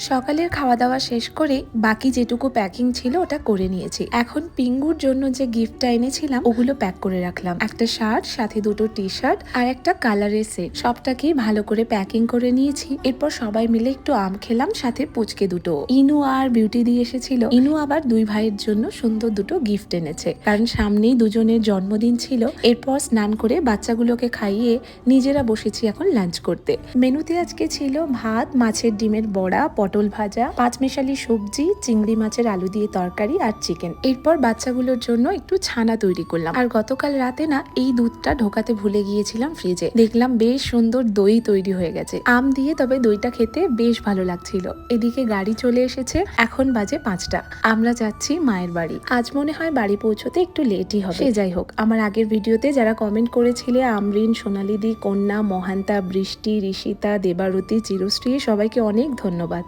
সকালের খাওয়া দাওয়া শেষ করে বাকি যেটুকু প্যাকিং ছিল ওটা করে নিয়েছি। এখন পিঙ্গুর জন্য যে গিফটটা এনেছিলাম ওগুলো প্যাক করে রাখলাম। একটা শার্ট, সাথে দুটো টি শার্ট আর একটা কালারের সেট, সবটাকেই ভালো করে প্যাকিং করে নিয়েছি। এরপর সবাই মিলে একটু আম খেলাম, সাথে পুচকে দুটো। ইনু আর বিউটি দিয়ে এসেছিল। ইনু আবার দুই ভাইয়ের জন্য সুন্দর দুটো গিফট এনেছে, কারণ সামনেই দুজনের জন্মদিন ছিল। এরপর স্নান করে বাচ্চাগুলোকে খাইয়ে নিজেরা বসেছি এখন লাঞ্চ করতে। মেনুতে আজকে ছিল ভাত, মাছের ডিমের বড়া, পটল ভাজা, পাঁচমেশালি সবজি, চিংড়ি মাছের আলু দিয়ে তরকারি আর চিকেন। এরপর বাচ্চাগুলোর জন্য একটু ছানা তৈরি করলাম। আর গতকাল রাতে না এই দুধটা ঢোকাতে ভুলে গিয়েছিলাম ফ্রিজে। দেখলাম বেশ সুন্দর দই তৈরি হয়ে গেছে আম দিয়ে, তবে দইটা খেতে বেশ ভালো লাগছিল। এদিকে গাড়ি চলে এসেছে, এখন বাজে 5টা। আমরা যাচ্ছি মায়ের বাড়ি। আজ মনে হয় বাড়ি পৌঁছতে একটু লেটই হবে। সে যাই হোক, আমার আগের ভিডিওতে যারা কমেন্ট করেছিলে, আমরিন, সোনালিদি, কন্যা, মহান্তা, বৃষ্টি, ঋষিতা, দেবারতী, চিরশ্রী, সবাইকে অনেক ধন্যবাদ।